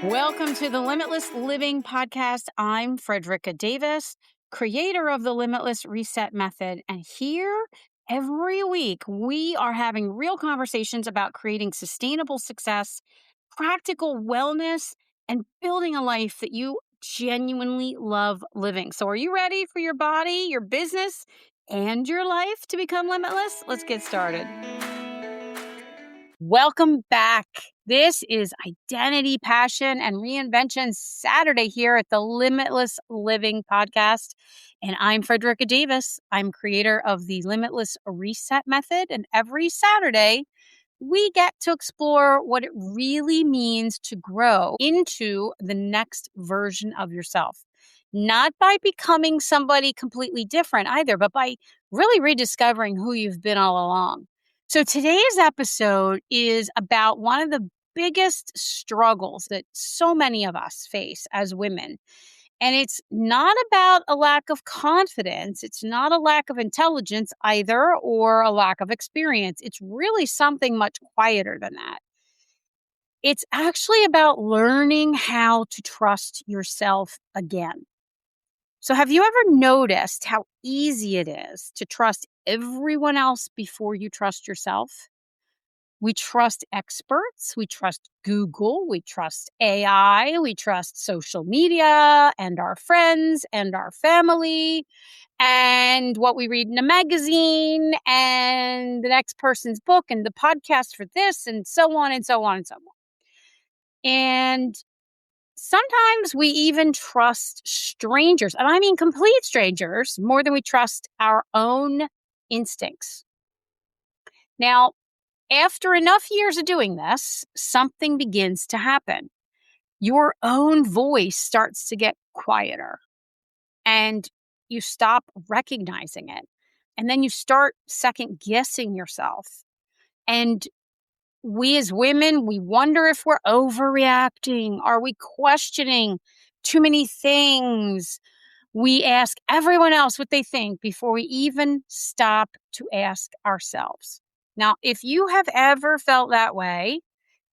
Welcome to the Limitless Living podcast. I'm Fredricka Davis, creator of the Limitless Reset Method. And here every week, we are having real conversations about creating sustainable success, practical wellness, and building a life that you genuinely love living. So, are you ready for your body, your business, and your life to become limitless? Let's get started. Welcome back. This is Identity, Passion, and Reinvention Saturday here at the Limitless Living podcast. And I'm Fredricka Davis. I'm creator of the Limitless Reset Method. And every Saturday, we get to explore what it really means to grow into the next version of yourself. Not by becoming somebody completely different either, but by really rediscovering who you've been all along. So today's episode is about one of the biggest struggles that so many of us face as women. And it's not about a lack of confidence. It's not a lack of intelligence either, or a lack of experience. It's really something much quieter than that. It's actually about learning how to trust yourself again. So, have you ever noticed how easy it is to trust everyone else before you trust yourself? We trust experts, we trust Google, we trust AI, we trust social media and our friends and our family and what we read in a magazine and the next person's book and the podcast for this and so on and so on and so on. And sometimes we even trust strangers, and I mean complete strangers, more than we trust our own instincts. Now, after enough years of doing this, something begins to happen. Your own voice starts to get quieter and you stop recognizing it. And then you start second guessing yourself. And we as women, we wonder if we're overreacting. Are we questioning too many things? We ask everyone else what they think before we even stop to ask ourselves. Now, if you have ever felt that way,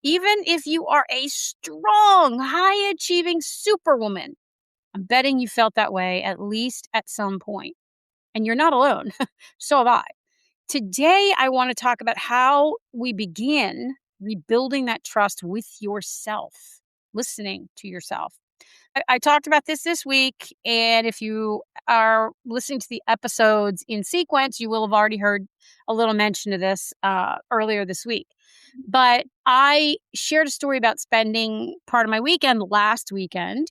even if you are a strong, high achieving superwoman, I'm betting you felt that way at least at some point. And you're not alone. So have I. Today, I want to talk about how we begin rebuilding that trust with yourself, listening to yourself. I talked about this week, and if you are listening to the episodes in sequence, you will have already heard a little mention of this earlier this week. But I shared a story about spending part of my weekend last weekend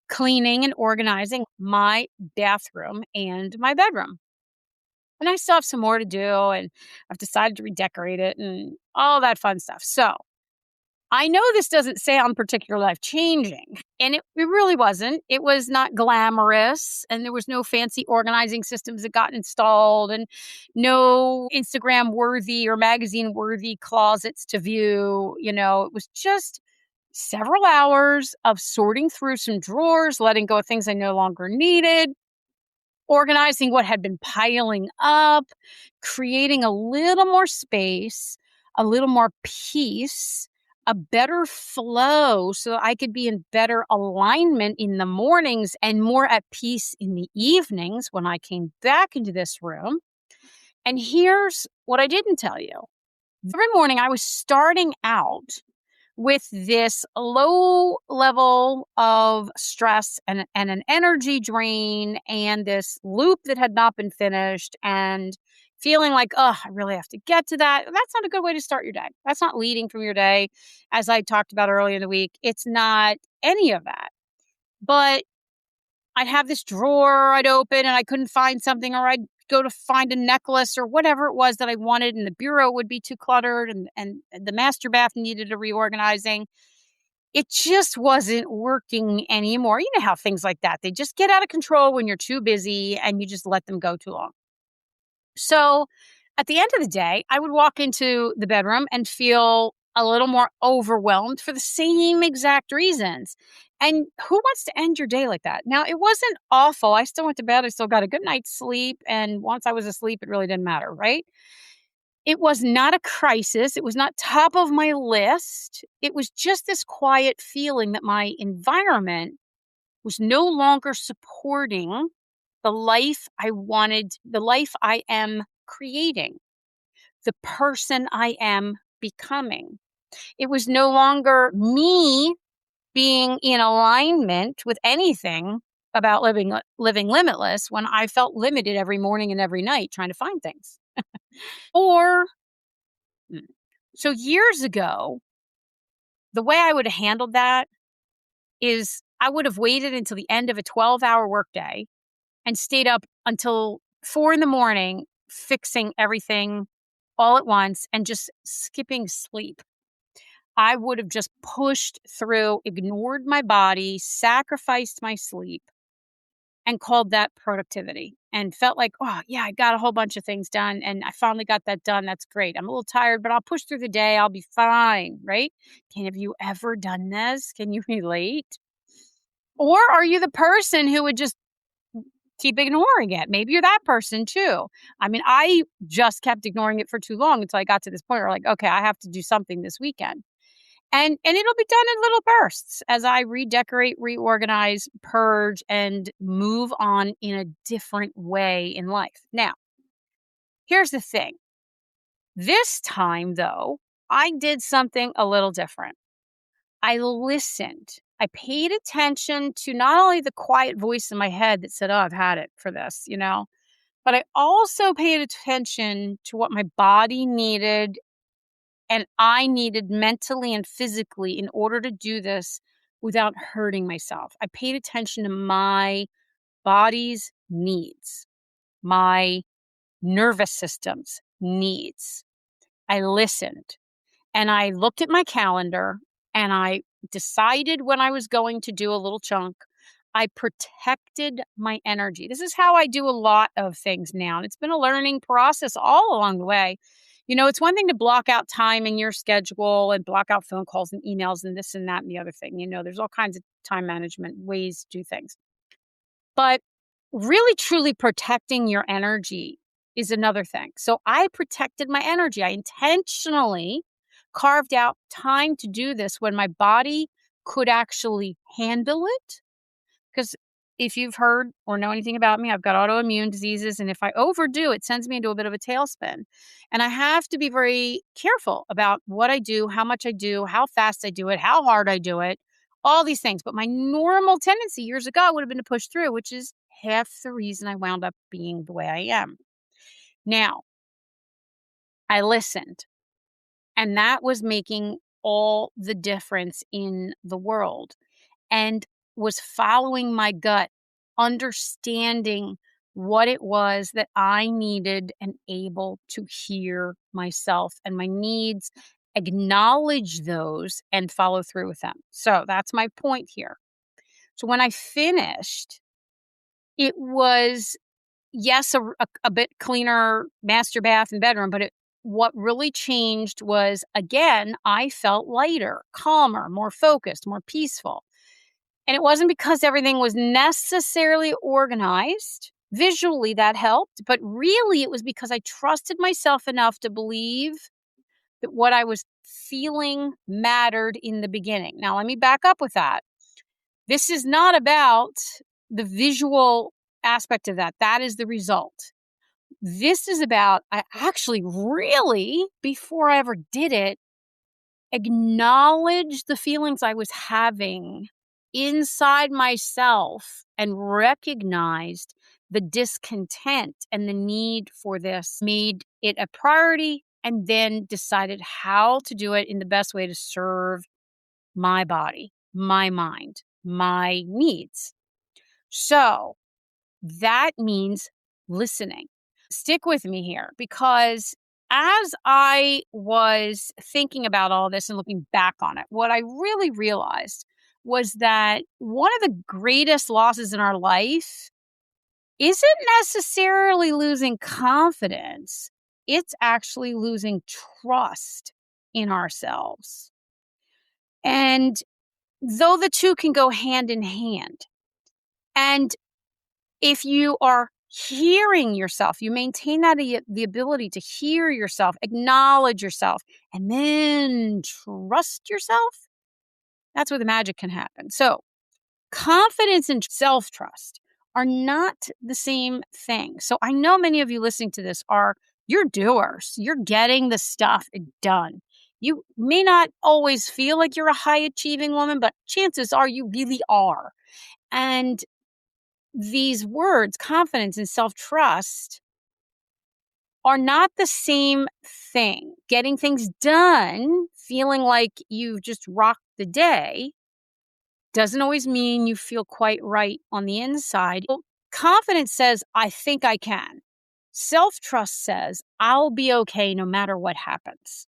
cleaning and organizing my bathroom and my bedroom. And I still have some more to do, and I've decided to redecorate it and all that fun stuff. So I know this doesn't sound particularly life changing, and it really wasn't. It was not glamorous, and there was no fancy organizing systems that got installed, and no Instagram worthy or magazine worthy closets to view. It was just several hours of sorting through some drawers, letting go of things I no longer needed, organizing what had been piling up, creating a little more space, a little more peace, a better flow so I could be in better alignment in the mornings and more at peace in the evenings when I came back into this room. And here's what I didn't tell you. Every morning I was starting out with this low level of stress and an energy drain and this loop that had not been finished and feeling like, oh, I really have to get to that. That's not a good way to start your day. That's not leading from your day. As I talked about earlier in the week, it's not any of that. But I'd have this drawer I'd open and I couldn't find something, or I'd go to find a necklace or whatever it was that I wanted, and the bureau would be too cluttered and the master bath needed a reorganizing. It just wasn't working anymore. You know how things like that, they just get out of control when you're too busy and you just let them go too long. So at the end of the day, I would walk into the bedroom and feel a little more overwhelmed for the same exact reasons. And who wants to end your day like that? Now, it wasn't awful. I still went to bed. I still got a good night's sleep. And once I was asleep, it really didn't matter, right? It was not a crisis. It was not top of my list. It was just this quiet feeling that my environment was no longer supporting the life I wanted, the life I am creating, the person I am becoming. It was no longer me being in alignment with anything about living limitless when I felt limited every morning and every night trying to find things. Or so years ago, the way I would have handled that is I would have waited until the end of a 12-hour workday and stayed up until 4 in the morning fixing everything all at once and just skipping sleep. I would have just pushed through, ignored my body, sacrificed my sleep, and called that productivity and felt like, oh, yeah, I got a whole bunch of things done and I finally got that done. That's great. I'm a little tired, but I'll push through the day. I'll be fine, right? Have you ever done this? Can you relate? Or are you the person who would just keep ignoring it? Maybe you're that person too. I mean, I just kept ignoring it for too long until I got to this point where like, okay, I have to do something this weekend. And it'll be done in little bursts as I redecorate, reorganize, purge, and move on in a different way in life. Now, here's the thing. This time, though, I did something a little different. I listened. I paid attention to not only the quiet voice in my head that said, oh, I've had it for this, but I also paid attention to what my body needed and I needed mentally and physically in order to do this without hurting myself. I paid attention to my body's needs, my nervous system's needs. I listened and I looked at my calendar and I decided when I was going to do a little chunk. I protected my energy. This is how I do a lot of things now. And it's been a learning process all along the way. It's one thing to block out time in your schedule and block out phone calls and emails and this and that and the other thing. There's all kinds of time management ways to do things. But really, truly protecting your energy is another thing. So I protected my energy. I intentionally carved out time to do this when my body could actually handle it. Because if you've heard or know anything about me, I've got autoimmune diseases. And if I overdo, it sends me into a bit of a tailspin. And I have to be very careful about what I do, how much I do, how fast I do it, how hard I do it, all these things. But my normal tendency years ago would have been to push through, which is half the reason I wound up being the way I am. Now, I listened, and that was making all the difference in the world. And was following my gut, understanding what it was that I needed and able to hear myself and my needs, acknowledge those and follow through with them. So that's my point here. So when I finished, it was, yes, a bit cleaner master bath and bedroom, but what really changed was, again, I felt lighter, calmer, more focused, more peaceful. And it wasn't because everything was necessarily organized. Visually, that helped. But really, it was because I trusted myself enough to believe that what I was feeling mattered in the beginning. Now, let me back up with that. This is not about the visual aspect of that. That is the result. This is about, I actually really, before I ever did it, acknowledged the feelings I was having inside myself and recognized the discontent and the need for this, made it a priority, and then decided how to do it in the best way to serve my body, my mind, my needs. So that means listening. Stick with me here because as I was thinking about all this and looking back on it, what I really realized was that one of the greatest losses in our life isn't necessarily losing confidence. It's actually losing trust in ourselves. And though the two can go hand in hand, and if you are Hearing yourself, you maintain that the ability to hear yourself, acknowledge yourself, and then trust yourself. That's where the magic can happen. So, confidence and self trust are not the same thing. So, I know many of you listening to this you're doers, you're getting the stuff done. You may not always feel like you're a high achieving woman, but chances are you really are. And these words, confidence and self trust, are not the same thing. Getting things done, feeling like you've just rocked the day, doesn't always mean you feel quite right on the inside. Well, confidence says, I think I can. Self trust says, I'll be okay no matter what happens.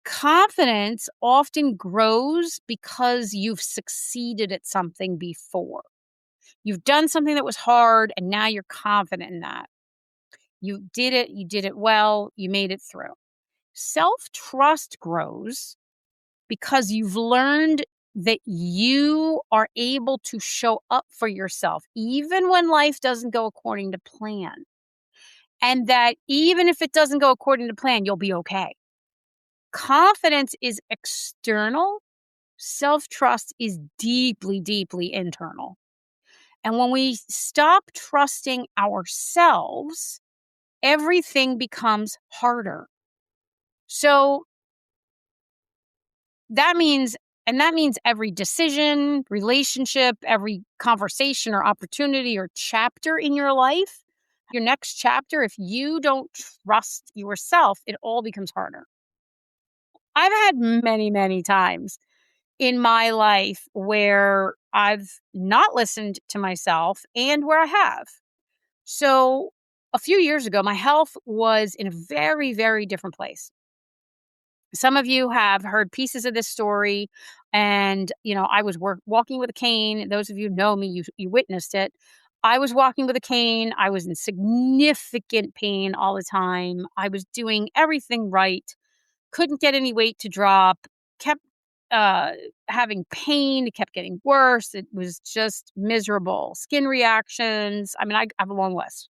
Confidence often grows because you've succeeded at something before. You've done something that was hard, and now you're confident in that. You did it well, you made it through. Self-trust grows because you've learned that you are able to show up for yourself, even when life doesn't go according to plan. And that even if it doesn't go according to plan, you'll be okay. Confidence is external. Self-trust is deeply, deeply internal. And when we stop trusting ourselves, everything becomes harder. So that means every decision, relationship, every conversation or opportunity or chapter in your life, your next chapter, if you don't trust yourself, it all becomes harder. I've had many, many times in my life where I've not listened to myself and where I have. So a few years ago, my health was in a very, very different place. Some of you have heard pieces of this story, and I was walking with a cane. Those of you who know me, you witnessed it. I was walking with a cane. I was in significant pain all the time. I was doing everything right. Couldn't get any weight to drop. Kept uh, having pain. It kept getting worse. It was just miserable. Skin reactions. I mean, I have a long list.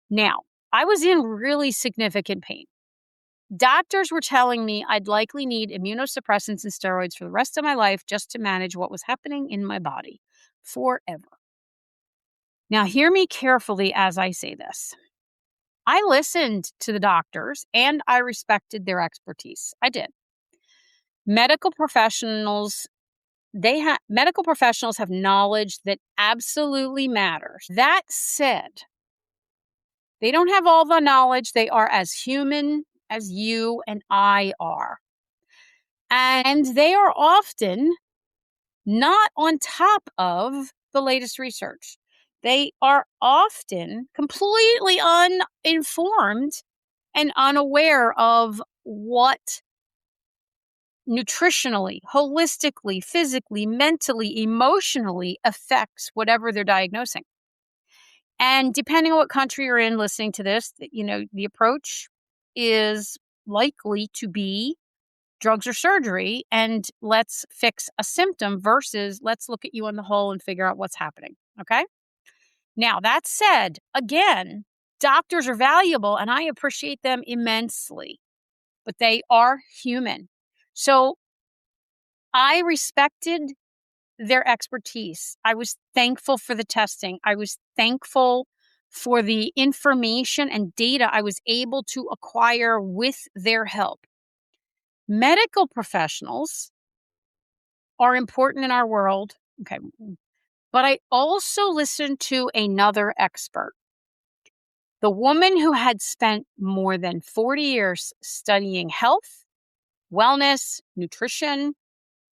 Now, I was in really significant pain. Doctors were telling me I'd likely need immunosuppressants and steroids for the rest of my life just to manage what was happening in my body forever. Now, hear me carefully as I say this. I listened to the doctors and I respected their expertise. I did. Medical professionals, medical professionals have knowledge that absolutely matters. That said, they don't have all the knowledge. They are as human as you and I are. And they are often not on top of the latest research. They are often completely uninformed and unaware of what nutritionally, holistically, physically, mentally, emotionally affects whatever they're diagnosing. And depending on what country you're in listening to this, the approach is likely to be drugs or surgery, and let's fix a symptom versus let's look at you on the whole and figure out what's happening. Okay. Now, that said, again, doctors are valuable and I appreciate them immensely, but they are human. So I respected their expertise. I was thankful for the testing. I was thankful for the information and data I was able to acquire with their help. Medical professionals are important in our world. Okay. But I also listened to another expert, the woman who had spent more than 40 years studying health, wellness, nutrition,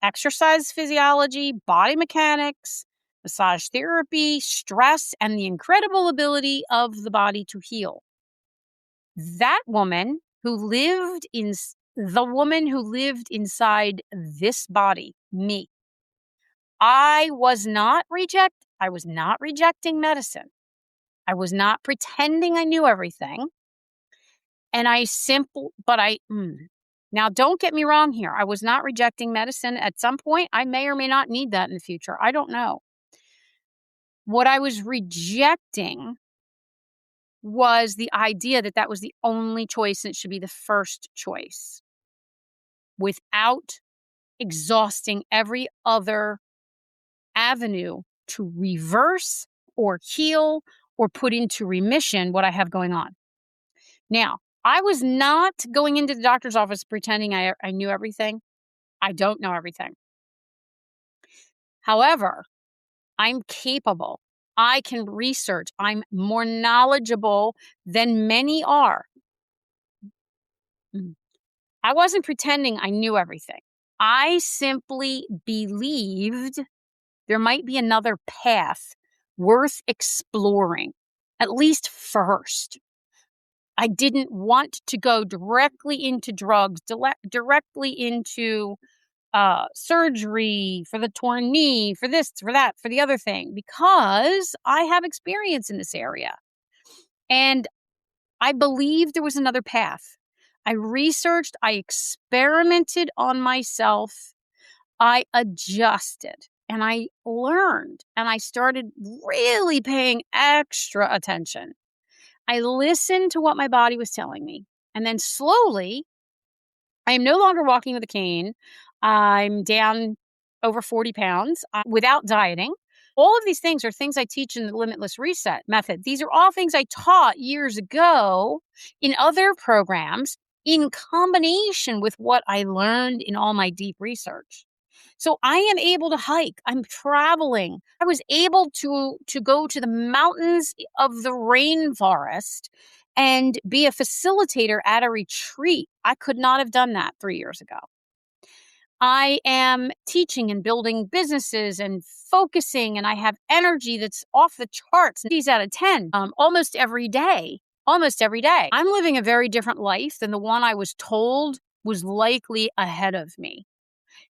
exercise physiology, body mechanics, massage therapy, stress, and the incredible ability of the body to heal. That woman who lived inside this body, me. I was not rejecting medicine. I was not pretending I knew everything. And now don't get me wrong here. I was not rejecting medicine. At some point, I may or may not need that in the future. I don't know. What I was rejecting was the idea that that was the only choice and it should be the first choice without exhausting every other avenue to reverse or heal or put into remission what I have going on. Now, I was not going into the doctor's office pretending I knew everything. I don't know everything. However, I'm capable. I can research. I'm more knowledgeable than many are. Mm. I wasn't pretending I knew everything. I simply believed there might be another path worth exploring, at least first. I didn't want to go directly into drugs, directly into surgery for the torn knee, for this, for that, for the other thing, because I have experience in this area. And I believed there was another path. I researched, I experimented on myself, I adjusted, and I learned, and I started really paying extra attention. I listened to what my body was telling me. And then slowly, I am no longer walking with a cane. I'm down over 40 pounds without dieting. All of these things are things I teach in the Limitless Reset method. These are all things I taught years ago in other programs in combination with what I learned in all my deep research. So I am able to hike. I'm traveling. I was able to go to the mountains of the rainforest and be a facilitator at a retreat. I could not have done that 3 years ago. I am teaching and building businesses and focusing, and I have energy that's off the charts. These out of 10, almost every day. Almost every day. I'm living a very different life than the one I was told was likely ahead of me.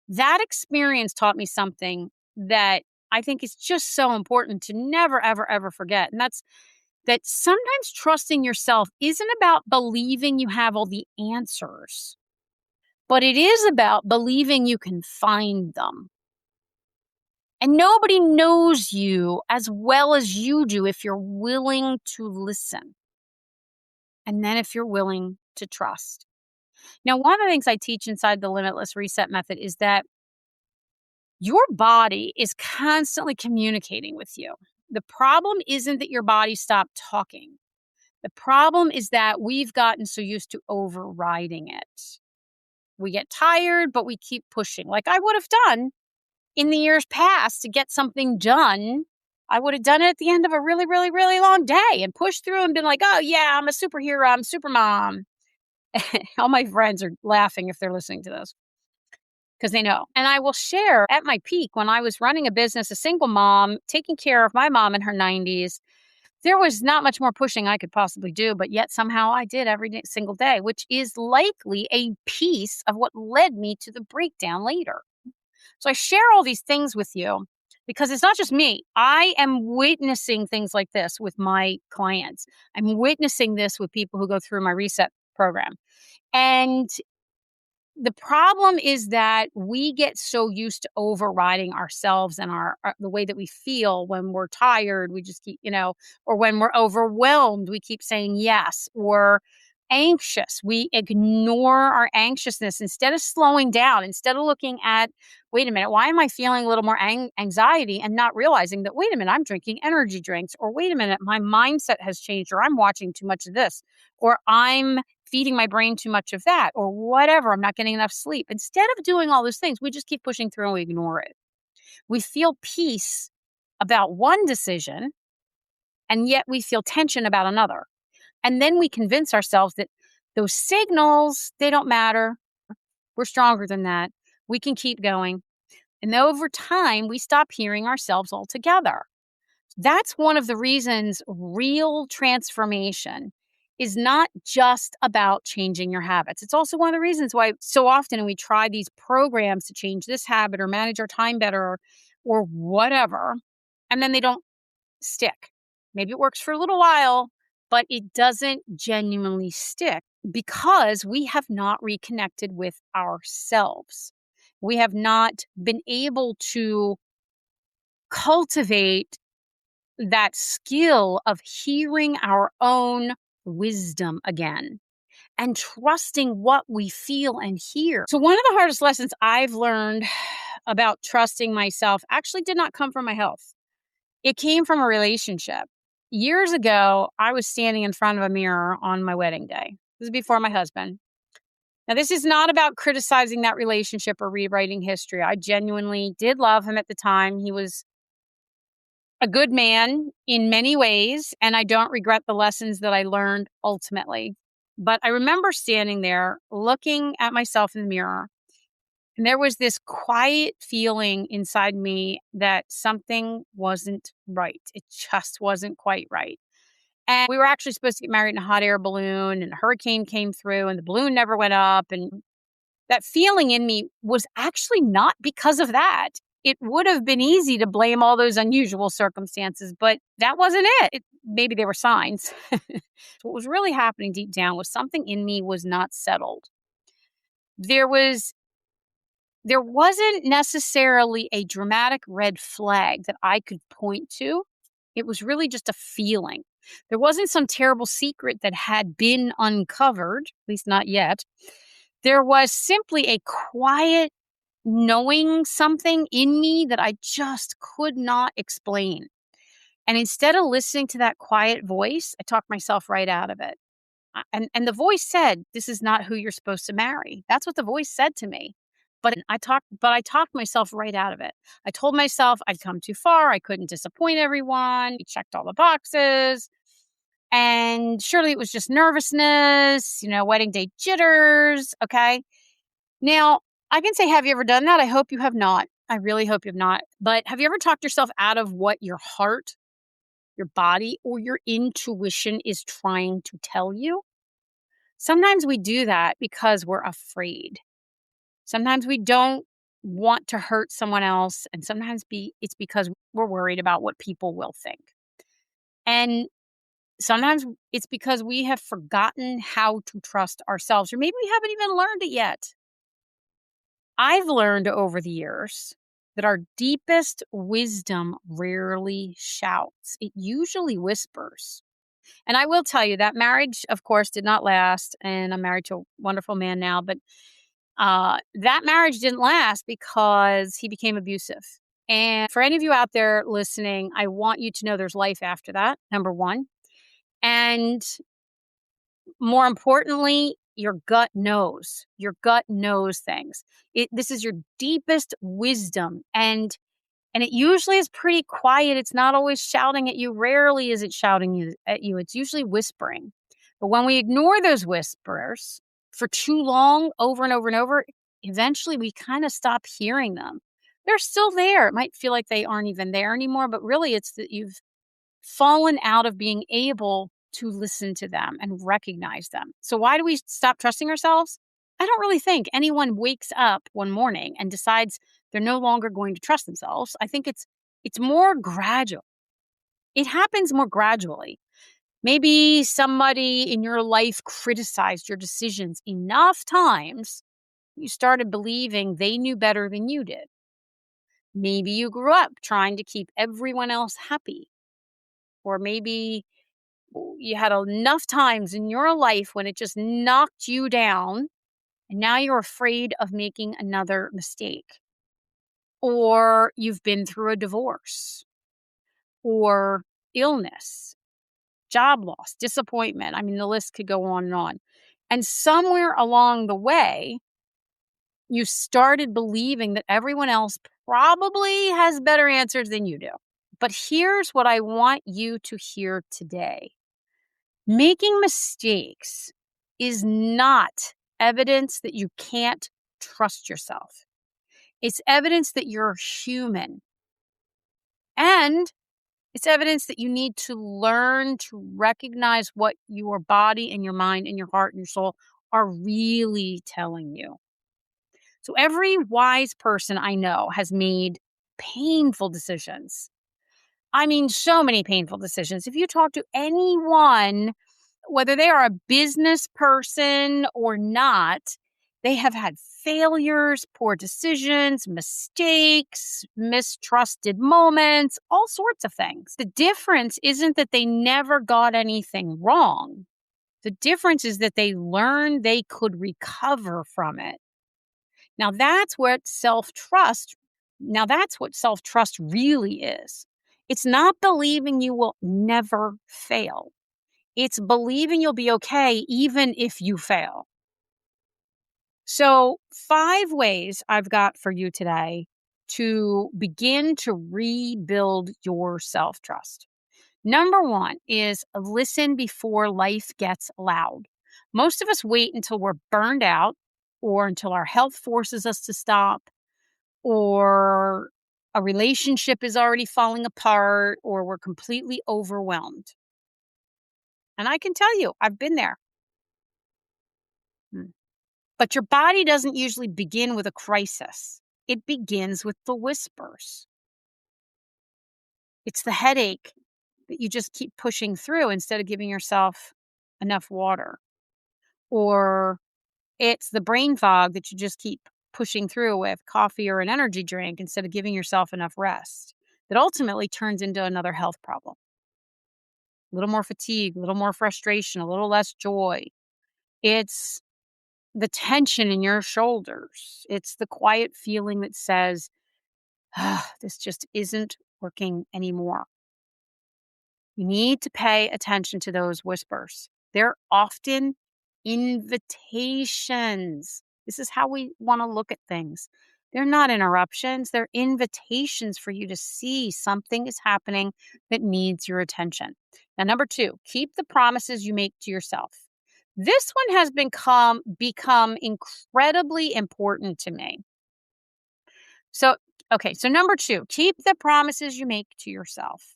That experience taught me something that I think is just so important to never, ever, ever forget. And that's that sometimes trusting yourself isn't about believing you have all the answers, but it is about believing you can find them. And nobody knows you as well as you do if you're willing to listen. And then if you're willing to trust. Now, one of the things I teach inside the Limitless Reset method is that your body is constantly communicating with you. The problem isn't that your body stopped talking. The problem is that we've gotten so used to overriding it. We get tired, but we keep pushing. Like I would have done in the years past to get something done. I would have done it at the end of a really, really, really long day and pushed through and been like, oh, yeah, I'm a superhero. I'm super mom. All my friends are laughing if they're listening to this because they know. And I will share at my peak when I was running a business, a single mom, taking care of my mom in her 90s. There was not much more pushing I could possibly do, but yet somehow I did every single day, which is likely a piece of what led me to the breakdown later. So I share all these things with you because it's not just me. I am witnessing things like this with my clients. I'm witnessing this with people who go through my reset program. And the problem is that we get so used to overriding ourselves and our the way that we feel when we're tired. We just keep, or when we're overwhelmed, we keep saying yes, or anxious. We ignore our anxiousness instead of slowing down, instead of looking at, wait a minute, why am I feeling a little more anxiety and not realizing that, wait a minute, I'm drinking energy drinks, or wait a minute, my mindset has changed, or I'm watching too much of this, or I'm feeding my brain too much of that, or whatever. I'm not getting enough sleep. Instead of doing all those things, we just keep pushing through and we ignore it. We feel peace about one decision, and yet we feel tension about another. And then we convince ourselves that those signals, they don't matter. We're stronger than that. We can keep going. And over time, we stop hearing ourselves altogether. That's one of the reasons real transformation is not just about changing your habits. It's also one of the reasons why so often we try these programs to change this habit or manage our time better or whatever, and then they don't stick. Maybe it works for a little while, but it doesn't genuinely stick because we have not reconnected with ourselves. We have not been able to cultivate that skill of hearing our own wisdom again and trusting what we feel and hear. So, one of the hardest lessons I've learned about trusting myself actually did not come from my health. It came from a relationship. Years ago, I was standing in front of a mirror on my wedding day. This is before my husband. Now, this is not about criticizing that relationship or rewriting history. I genuinely did love him at the time. He was a good man in many ways, and I don't regret the lessons that I learned ultimately. But I remember standing there looking at myself in the mirror, and there was this quiet feeling inside me that something wasn't right. It just wasn't quite right. And we were actually supposed to get married in a hot air balloon, and a hurricane came through, and the balloon never went up. And that feeling in me was actually not because of that. It would have been easy to blame all those unusual circumstances, but that wasn't it. Maybe they were signs. What was really happening deep down was something in me was not settled. There was there wasn't necessarily a dramatic red flag that I could point to. It was really just a feeling. There wasn't some terrible secret that had been uncovered, at least not yet. There was simply a quiet knowing something in me that I just could not explain. And instead of listening to that quiet voice, I talked myself right out of it. And the voice said, "This is not who you're supposed to marry." That's what the voice said to me. But I talked myself right out of it. I told myself I'd come too far. I couldn't disappoint everyone. We checked all the boxes. And surely it was just nervousness, wedding day jitters. Okay. Now, I can say, have you ever done that? I hope you have not. I really hope you have not. But have you ever talked yourself out of what your heart, your body, or your intuition is trying to tell you? Sometimes we do that because we're afraid. Sometimes we don't want to hurt someone else. And sometimes it's because we're worried about what people will think. And sometimes it's because we have forgotten how to trust ourselves, or maybe we haven't even learned it yet. I've learned over the years that our deepest wisdom rarely shouts. It usually whispers. And I will tell you that marriage, of course, did not last. And I'm married to a wonderful man now. But that marriage didn't last because he became abusive. And for any of you out there listening, I want you to know there's life after that, number one. And more importantly, your gut knows. Your gut knows things. This is your deepest wisdom. And it usually is pretty quiet. It's not always shouting at you. Rarely is it shouting at you. It's usually whispering. But when we ignore those whispers for too long, over and over and over, eventually we kind of stop hearing them. They're still there. It might feel like they aren't even there anymore, but really it's that you've fallen out of being able to listen to them and recognize them. So why do we stop trusting ourselves? I don't really think anyone wakes up one morning and decides they're no longer going to trust themselves. I think it's more gradual. It happens more gradually. Maybe somebody in your life criticized your decisions enough times you started believing they knew better than you did. Maybe you grew up trying to keep everyone else happy. Or maybe you had enough times in your life when it just knocked you down and now you're afraid of making another mistake. Or you've been through a divorce or illness, job loss, disappointment. I mean, the list could go on and on. And somewhere along the way, you started believing that everyone else probably has better answers than you do. But here's what I want you to hear today. Making mistakes is not evidence that you can't trust yourself. It's evidence that you're human. And it's evidence that you need to learn to recognize what your body and your mind and your heart and your soul are really telling you. So every wise person I know has made painful decisions. I mean, so many painful decisions. If you talk to anyone, whether they are a business person or not, They have had failures, poor decisions, mistakes, mistrusted moments, all sorts of things. The difference isn't that they never got anything wrong. The difference is that they learned they could recover from it. Now that's what self-trust now that's what self-trust really is. It's not believing you will never fail. It's believing you'll be okay even if you fail. So, 5 ways I've got for you today to begin to rebuild your self-trust. Number 1 is listen before life gets loud. Most of us wait until we're burned out or until our health forces us to stop or a relationship is already falling apart or we're completely overwhelmed. And I can tell you, I've been there. Mm. But your body doesn't usually begin with a crisis. It begins with the whispers. It's the headache that you just keep pushing through instead of giving yourself enough water. Or it's the brain fog that you just keep pushing through with coffee or an energy drink instead of giving yourself enough rest. That ultimately turns into another health problem. A little more fatigue, a little more frustration, a little less joy. It's the tension in your shoulders. It's the quiet feeling that says, this just isn't working anymore. You need to pay attention to those whispers. They're often invitations. This is how we want to look at things. They're not interruptions, they're invitations for you to see something is happening that needs your attention. Now, number 2, keep the promises you make to yourself. This one has become incredibly important to me. So, okay, so number 2, keep the promises you make to yourself.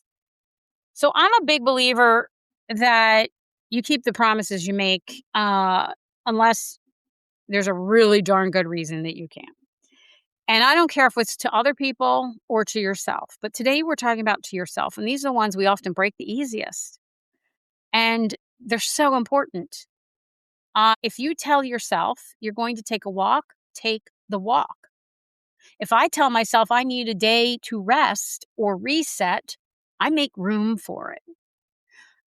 So I'm a big believer that you keep the promises you make, unless there's a really darn good reason that you can't. And I don't care if it's to other people or to yourself, but today we're talking about to yourself. And these are the ones we often break the easiest. And they're so important. If you tell yourself you're going to take a walk, take the walk. If I tell myself I need a day to rest or reset, I make room for it.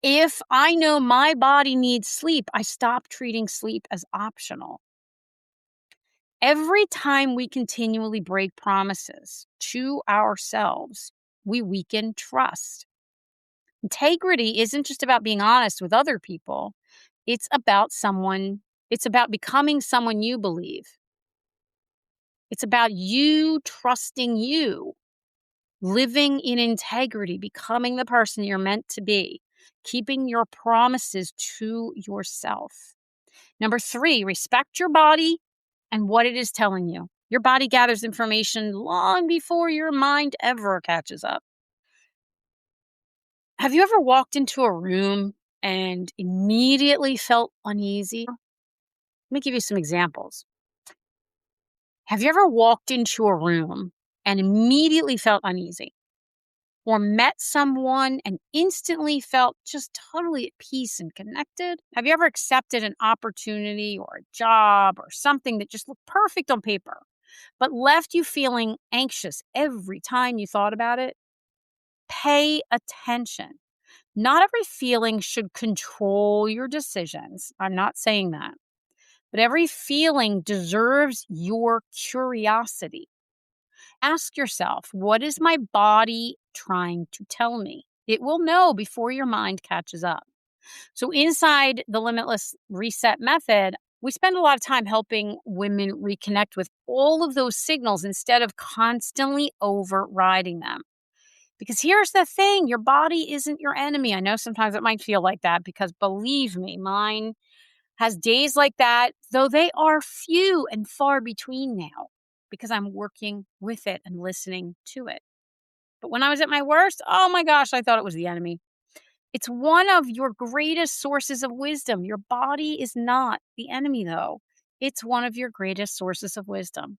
If I know my body needs sleep, I stop treating sleep as optional. Every time we continually break promises to ourselves, we weaken trust. Integrity isn't just about being honest with other people. It's about becoming someone you believe. It's about you trusting you, living in integrity, becoming the person you're meant to be, keeping your promises to yourself. Number 3, respect your body and what it is telling you. Your body gathers information long before your mind ever catches up. Have you ever walked into a room and immediately felt uneasy? Let me give you some examples. Have you ever walked into a room and immediately felt uneasy? Or met someone and instantly felt just totally at peace and connected? Have you ever accepted an opportunity or a job or something that just looked perfect on paper, but left you feeling anxious every time you thought about it? Pay attention. Not every feeling should control your decisions. I'm not saying that. But every feeling deserves your curiosity. Ask yourself, what is my body trying to tell me? It will know before your mind catches up. So, inside the Limitless Reset method, we spend a lot of time helping women reconnect with all of those signals instead of constantly overriding them. Because here's the thing, your body isn't your enemy. I know sometimes it might feel like that because believe me, mine has days like that, though they are few and far between now because I'm working with it and listening to it. But when I was at my worst, oh my gosh, I thought it was the enemy. It's one of your greatest sources of wisdom. Your body is not the enemy, though. It's one of your greatest sources of wisdom.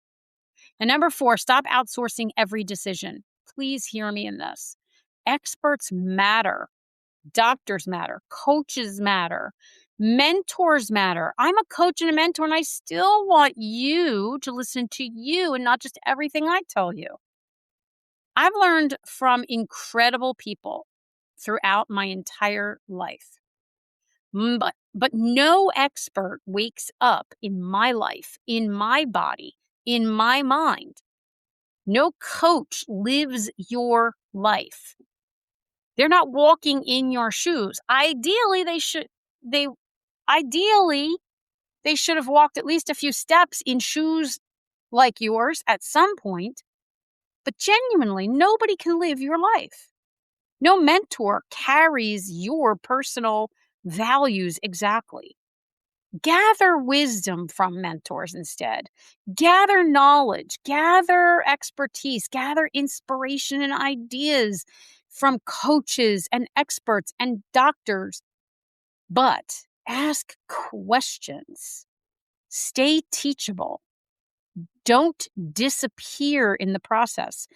And number 4, stop outsourcing every decision. Please hear me in this. Experts matter. Doctors matter. Coaches matter. Mentors matter. I'm a coach and a mentor, and I still want you to listen to you and not just everything I tell you. I've learned from incredible people throughout my entire life. But no expert wakes up in my life, in my body, in my mind. No coach lives your life. They're not walking in your shoes. They ideally they should have walked at least a few steps in shoes like yours at some point, but genuinely nobody can live your life. No mentor carries your personal values exactly. Gather wisdom from mentors instead. Gather knowledge, gather expertise, gather inspiration and ideas from coaches and experts and doctors. But ask questions. Stay teachable. Don't disappear in the process.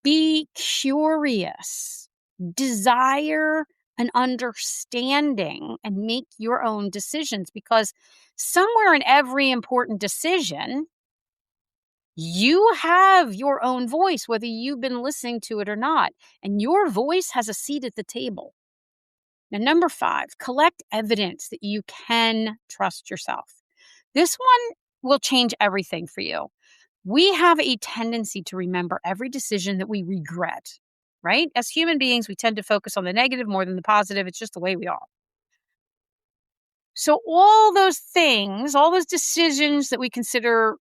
Be curious. Desire an understanding and make your own decisions, because somewhere in every important decision, you have your own voice, whether you've been listening to it or not. And your voice has a seat at the table. Now, number 5, collect evidence that you can trust yourself. This one will change everything for you. We have a tendency to remember every decision that we regret, right? As human beings, we tend to focus on the negative more than the positive. It's just the way we are. So all those things, all those decisions we consider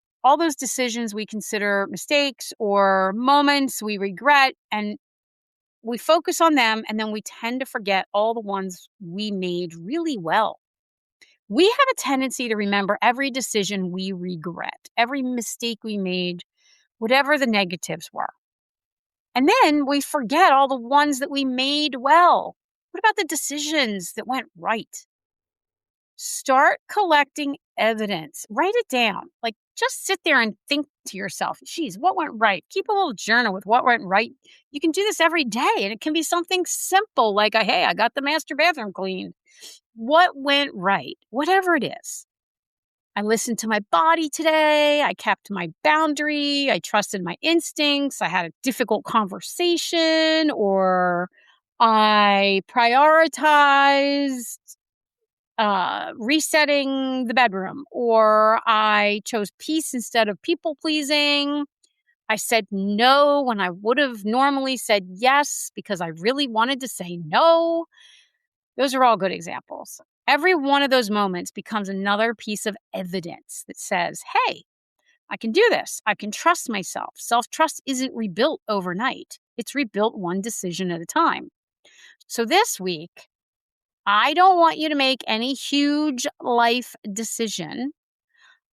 mistakes or moments we regret, and we focus on them, and then we tend to forget all the ones we made really well. We have a tendency to remember every decision we regret, every mistake we made, whatever the negatives were. And then we forget all the ones that we made well. What about the decisions that went right? Start collecting evidence. Write it down. Like, just sit there and think to yourself, geez, what went right? Keep a little journal with what went right. You can do this every day, and it can be something simple like, hey, I got the master bathroom cleaned. What went right? Whatever it is. I listened to my body today. I kept my boundary. I trusted my instincts. I had a difficult conversation, or I prioritized resetting the bedroom, or I chose peace instead of people pleasing. I said no when I would have normally said yes because I really wanted to say no. Those are all good examples. Every one of those moments becomes another piece of evidence that says, hey, I can do this. I can trust myself. Self-trust isn't rebuilt overnight. It's rebuilt one decision at a time. So this week, I don't want you to make any huge life decision.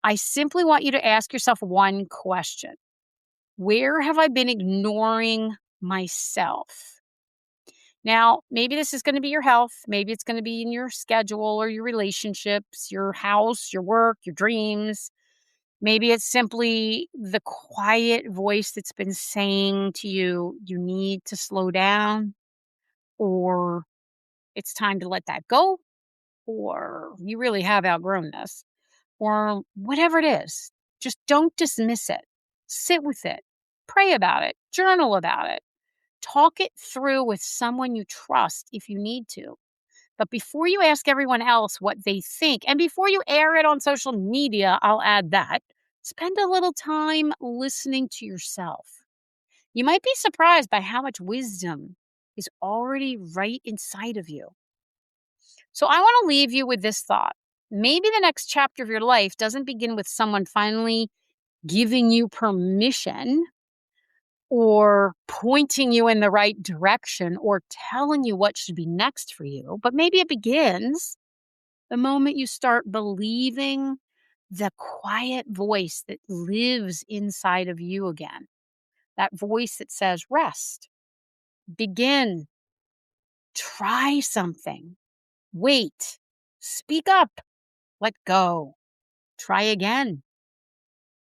I simply want you to ask yourself one question. Where have I been ignoring myself? Now, maybe this is going to be your health. Maybe it's going to be in your schedule or your relationships, your house, your work, your dreams. Maybe it's simply the quiet voice that's been saying to you, you need to slow down, or it's time to let that go, or you really have outgrown this, or whatever it is. Just don't dismiss it. Sit with it. Pray about it. Journal about it. Talk it through with someone you trust if you need to. But before you ask everyone else what they think, and before you air it on social media, I'll add that, spend a little time listening to yourself. You might be surprised by how much wisdom is already right inside of you. So I want to leave you with this thought. Maybe the next chapter of your life doesn't begin with someone finally giving you permission or pointing you in the right direction or telling you what should be next for you. But maybe it begins the moment you start believing the quiet voice that lives inside of you again. That voice that says, rest, begin, try something, wait, speak up, let go, try again,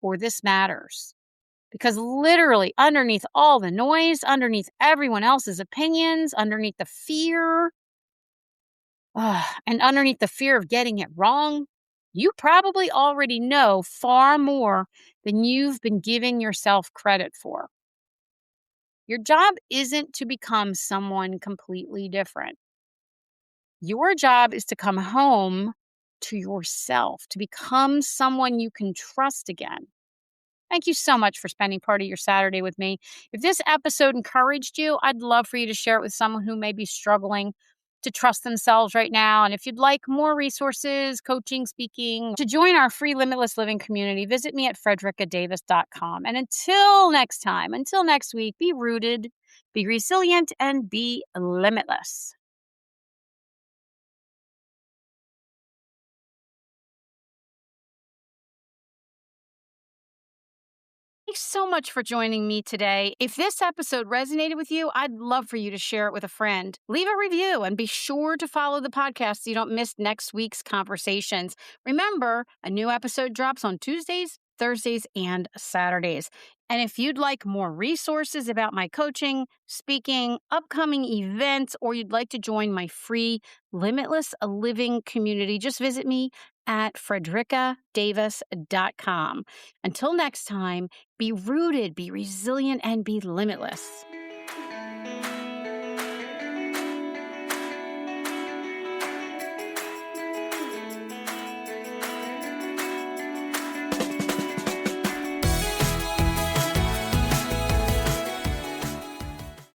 or this matters. Because literally underneath all the noise, underneath everyone else's opinions, underneath the fear, And underneath the fear of getting it wrong, you probably already know far more than you've been giving yourself credit for. Your job isn't to become someone completely different. Your job is to come home to yourself, to become someone you can trust again. Thank you so much for spending part of your Saturday with me. If this episode encouraged you, I'd love for you to share it with someone who may be struggling to trust themselves right now. And if you'd like more resources, coaching, speaking, to join our free Limitless Living community, visit me at fredrickadavis.com. And until next week, be rooted, be resilient, and be limitless. Thanks so much for joining me today. If this episode resonated with you, I'd love for you to share it with a friend. Leave a review and be sure to follow the podcast so you don't miss next week's conversations. Remember, a new episode drops on Tuesdays, Thursdays, and Saturdays. And if you'd like more resources about my coaching, speaking, upcoming events, or you'd like to join my free Limitless Living community, just visit me at fredrickadavis.com. Until next time, be rooted, be resilient, and be limitless.